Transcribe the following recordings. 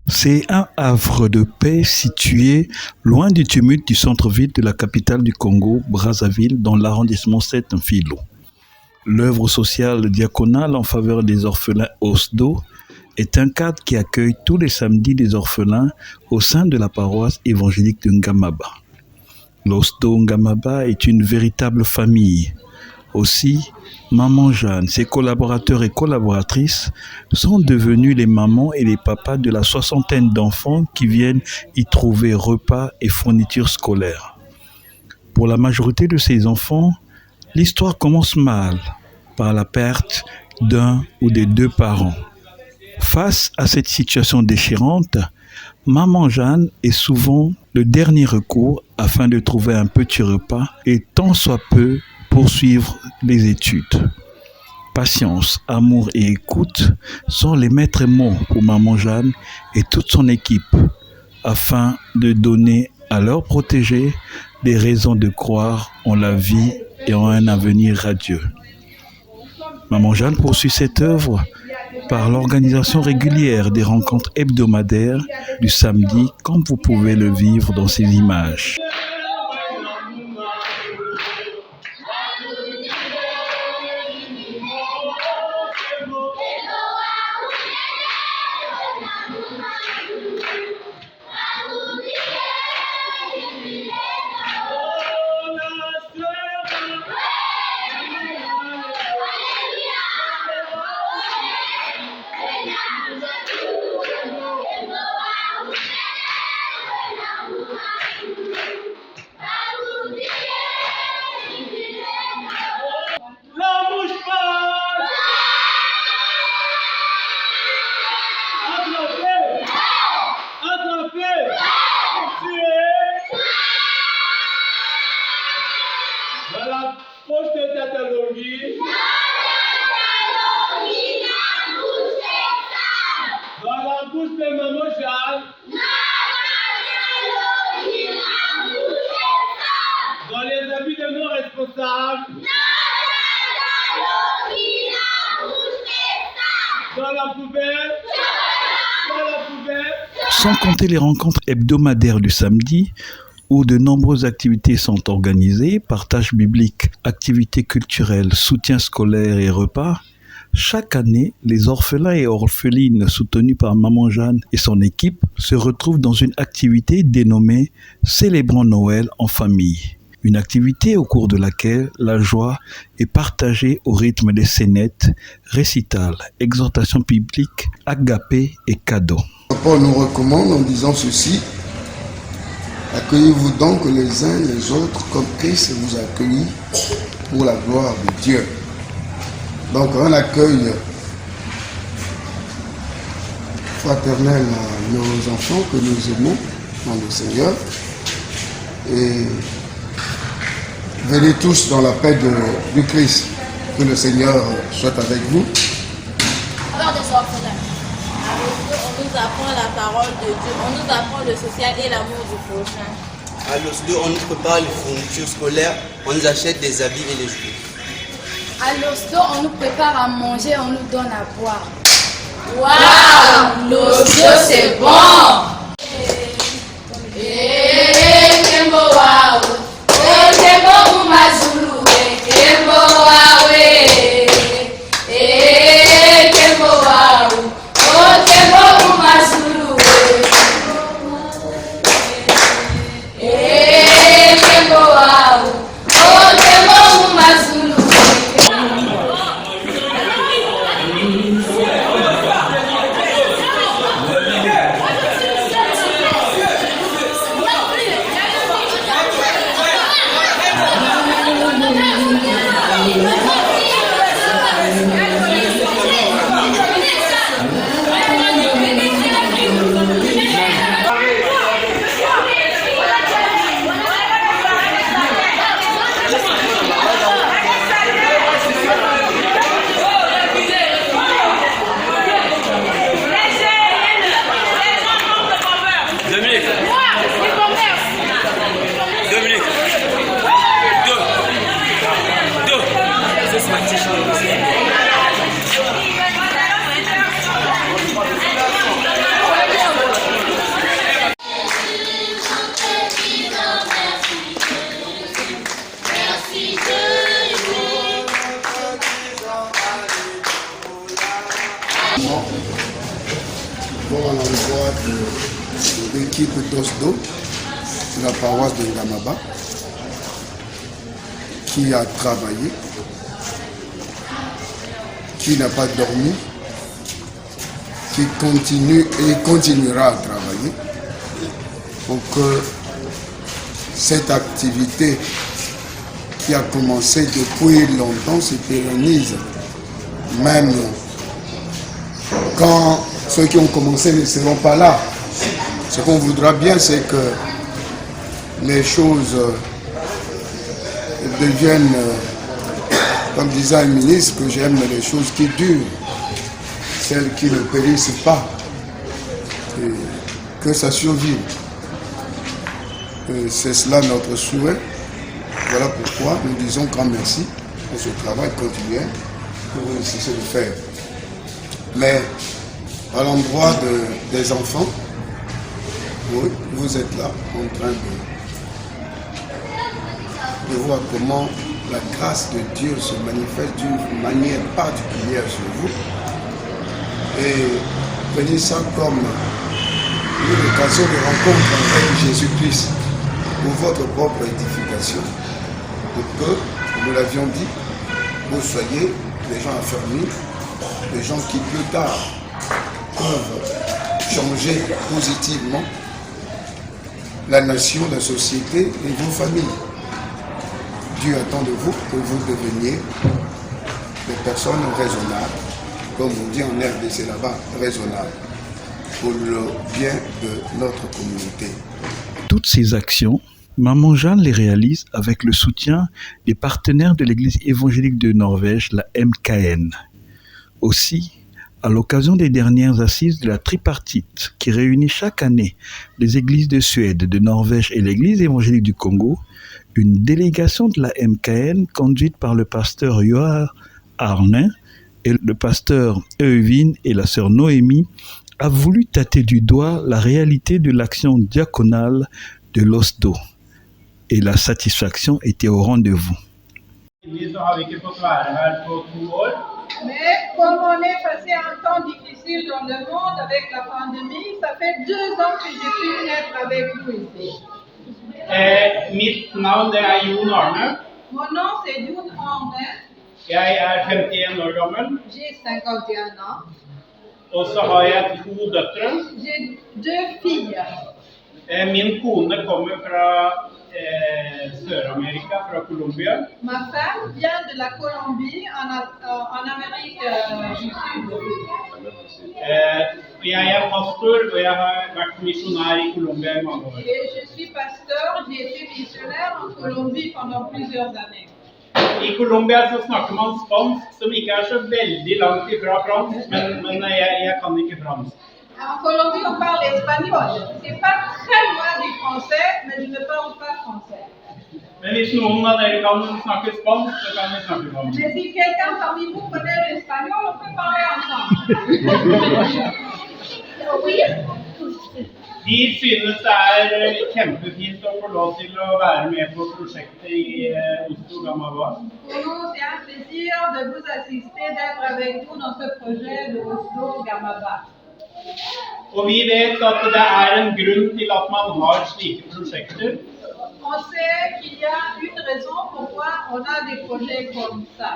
C'est un havre de paix situé loin du tumulte du centre-ville de la capitale du Congo, Brazzaville, dans l'arrondissement 7 Mfilo. L'œuvre sociale diaconale en faveur des orphelins OSDO est un cadre qui accueille tous les samedis des orphelins au sein de la paroisse évangélique de Ngamaba. L'OSDO Ngamaba est une véritable famille. Aussi, Maman Jeanne, ses collaborateurs et collaboratrices sont devenus les mamans et les papas de la soixantaine d'enfants qui viennent y trouver repas et fournitures scolaires. Pour la majorité de ces enfants, l'histoire commence mal, par la perte d'un ou des deux parents. Face à cette situation déchirante, Maman Jeanne est souvent le dernier recours afin de trouver un petit repas et tant soit peu poursuivre les études. Patience, amour et écoute sont les maîtres mots pour Maman Jeanne et toute son équipe afin de donner à leurs protégés des raisons de croire en la vie et en un avenir radieux. Maman Jeanne poursuit cette œuvre par l'organisation régulière des rencontres hebdomadaires du samedi, comme vous pouvez le vivre dans ces images. Dans la poche de Tatalogie, dans la bouche de Maman Jeanne, dans les habits de nos responsables, dans la poubelle, Sans compter les rencontres hebdomadaires du samedi, où de nombreuses activités sont organisées, partage biblique, activités culturelles, soutien scolaire et repas. Chaque année, les orphelins et orphelines soutenus par Maman Jeanne et son équipe se retrouvent dans une activité dénommée « Célébrons Noël en famille ». Une activité au cours de laquelle la joie est partagée au rythme des scénettes, récitals, exhortations bibliques, agapés et cadeaux. Paul nous recommande en disant ceci: accueillez-vous donc les uns les autres comme Christ vous a accueillis pour la gloire de Dieu. Donc un accueil fraternel à nos enfants que nous aimons dans le Seigneur. Et venez tous dans la paix du Christ. Que le Seigneur soit avec vous. Alors des orphelins, on nous apprend la parole de Dieu, on nous apprend le social et l'amour du prochain. À l'OSDO, on nous prépare les fournitures scolaires, on nous achète des habits et les jouets. À l'OSDO, on nous prépare à manger, on nous donne à boire. Waouh, l'OSDO c'est bon! Kembo waouh! Kembo Mazulu! Kembo waouh! Kembo waouh! Kembo Mazulu! Kembo waouh! Kembo Mazulu! l'endroit de l'équipe d'Osdo, de la paroisse de Ngamaba, qui a travaillé, qui n'a pas dormi, qui continue et continuera à travailler pour que cette activité qui a commencé depuis longtemps se pérennise. Même quand ceux qui ont commencé ne seront pas là. Ce qu'on voudra bien, c'est que les choses deviennent, comme disait un ministre, que j'aime les choses qui durent, celles qui ne périssent pas, et que ça survive. C'est cela notre souhait. Voilà pourquoi nous disons grand merci pour ce travail continuel que vous ne cessez de faire. Mais à l'endroit des enfants, oui, vous êtes là en train de voir comment la grâce de Dieu se manifeste d'une manière particulière sur vous. Et prenez ça comme une occasion de rencontre avec Jésus-Christ pour votre propre édification. Pour que, comme nous l'avions dit, vous soyez des gens affermis, des gens qui plus tard peuvent changer positivement la nation, la société et vos familles. Dieu attend de vous que vous deveniez des personnes raisonnables, comme on dit en RDC là-bas, raisonnables, pour le bien de notre communauté. Toutes ces actions, Maman Jeanne les réalise avec le soutien des partenaires de l'Église évangélique de Norvège, la MKN. Aussi, à l'occasion des dernières assises de la tripartite qui réunit chaque année les églises de Suède, de Norvège et l'Église évangélique du Congo, une délégation de la MKN conduite par le pasteur Joar Arne et le pasteur Euwin et la sœur Noémie a voulu tâter du doigt la réalité de l'action diaconale de l'Osdo. Et la satisfaction était au rendez-vous. Så har vi ikke fått være her på 2 år. Mais comme on est passé un temps difficile dans le monde avec la pandémie, ça fait 2 ans que j'ai pu être avec vous ici. Mitt navn det er Jon Arne. Mon nom c'est Jon Arne. Jeg er 51 år gammel. J'ai 51 ans. Og så har jeg 2 døtre. J'ai 2 filles. Min kone kommer fra Sør-Amerika, fra Colombia. Ma femme vient de la Colombie en Amérique du Sud. Jeg er pastor, og jeg har vært misjonær i Colombia i mange år. Et je suis pasteur, j'ai été missionnaire en Colombie pendant plusieurs années. I Colombia så snakker man spansk, som ikke er så veldig langt ifra fransk, men jeg kan ikke fransk. En Colombie, on parle espagnol. C'est pas très loin du français, mais je ne parle pas français. Men hvis noen av dere kan snakke spansk, så kan vi snakke spansk. Mais si quelqu'un parmi vous connaît l'espagnol, on peut parler ensemble. De synes det er kjempefint å få lov til å være med på prosjektet i Oslo Gamava. Pour nous, c'est un plaisir de vous assister, d'être avec vous dans ce projet de Oslo Gamava. Og vi vet at det er en grunn til at man har slike prosjekter. On sait qu'il y a une raison pourquoi on a des projets comme ça.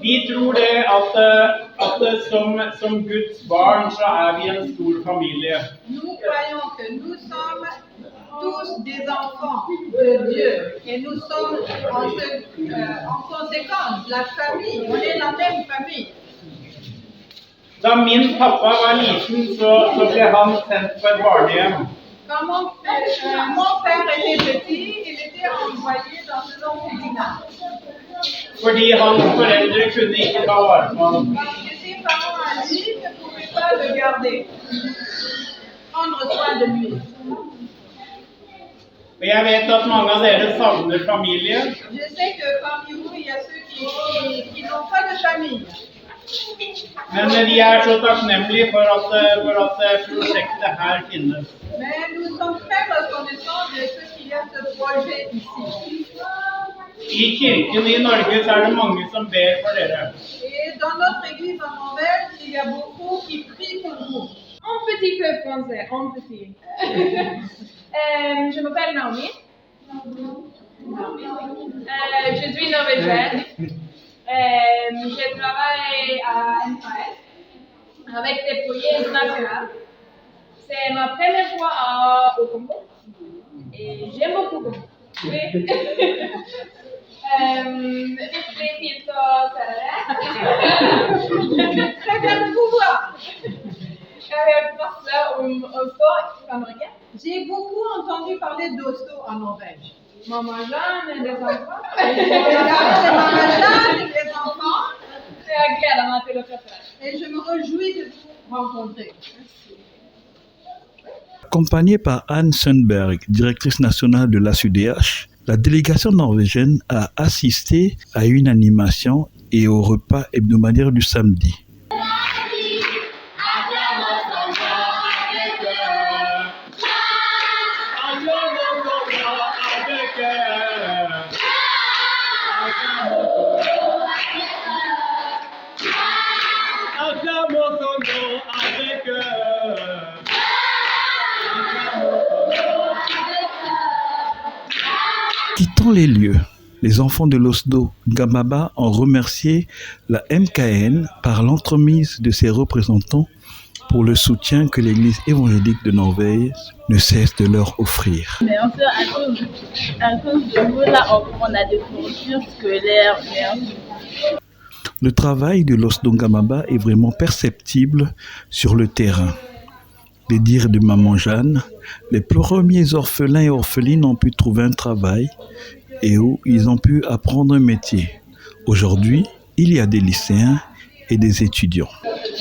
Vi tror det at som Guds barn så er vi en stor familie. Nous croyons que nous sommes tous des enfants de Dieu et nous sommes en conséquence la famille, on est la même famille. Da min pappa var liten, så ble han sendt på et barnehjem. Quand mon père était petit, il était envoyé dans un orphelinat. Fordi hans foreldre kunne ikke ta vare på ham. Parce que ses parents à lui ne pouvaient pas le garder, prendre soin de lui. Og jeg vet at mange av dere savner familie. Je sais que parmi vous, il y a ceux qui n'ont pas de famille. Men vi er så takknemlige for at prosjektet her finnes. Mais nous sommes très reconnaissants de ce qu'il y a ce projet ici. I kirken i Norge så er det mange som ber for dere. Et dans notre église en Norvège, il y a beaucoup qui prient pour vous. petit peu français, un petit. Je m'appelle Naomi. Je suis norvégienne. Je travaille à MKS avec des projets nationaux. C'est ma première fois au Congo et j'aime beaucoup Congo. Oui. Très bien de vous voir. J'ai beaucoup entendu parler d'Oslo en Norvège. Maman Jeanne et des enfants. Maman Jeanne et des enfants. Et je me réjouis de vous rencontrer. Accompagnée par Anne Sundberg, directrice nationale de l'ASUDH, la délégation norvégienne a assisté à une animation et au repas hebdomadaire du samedi. Quittant les lieux, les enfants de l'Osdo Ngamaba ont remercié la MKN par l'entremise de ses représentants pour le soutien que l'Église évangélique de Norvège ne cesse de leur offrir. Mais en fait, à cause de nous, là, on a des fournitures scolaires. Le travail de l'Osdo Ngamaba est vraiment perceptible sur le terrain. Les dires de Maman Jeanne, les premiers orphelins et orphelines ont pu trouver un travail et où ils ont pu apprendre un métier. Aujourd'hui, il y a des lycéens et des étudiants. Je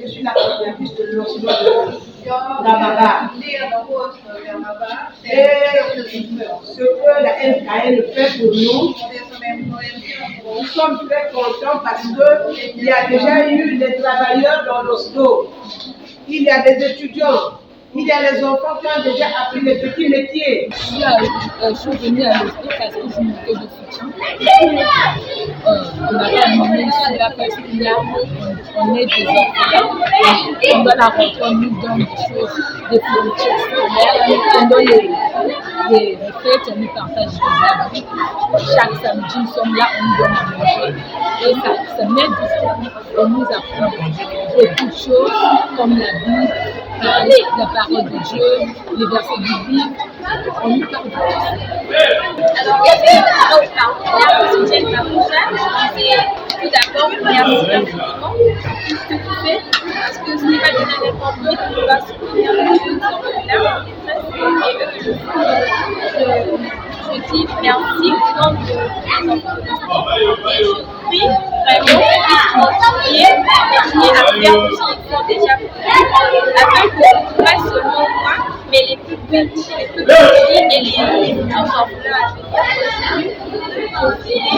suis la coordinatrice de l'Oslo Ngamaba. Et ce que la MKN fait pour nous, nous sommes très contents parce qu'il y a déjà eu des travailleurs dans l'Oslo. Il y a des étudiants. Il y a les enfants qui ont déjà appris les petits métiers. Je suis venue à l'Oslo parce que je manquais de soutien. On n'a pas amené cela parce qu'il y a, on est des orphelins. On doit la rentrer, on nous donne des choses, des fournitures scolaires. Pendant les fêtes, on nous partage des habits. Chaque samedi, nous sommes là, on nous donne à manger. Et ça m'aide beaucoup. On nous apprend beaucoup de choses, comme la Bible, parler la parole de Dieu, les versets bibliques. On nous parle de tout ça. Alors, il y avait un partenaire quotidien de la prochaine. Je disais tout d'abord, merci infiniment pour tout ce que tu fais, parce que ce n'est pas donné n'importe qui qui va soutenir les jeunes orphelins, les je dis merci au nom des enfants de l'Oslo et je prie vraiment qu'ils puissent continuer à faire tout ce qu'ils font déjà pour nous, afin que, pas seulement moi, mais les plus petits et les futurs orphelins à venir,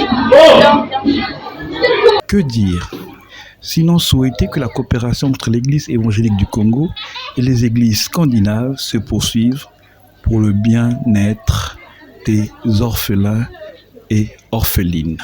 Que dire? Sinon souhaiter que la coopération entre l'Église évangélique du Congo et les églises scandinaves se poursuive pour le bien-être des orphelins et orphelines.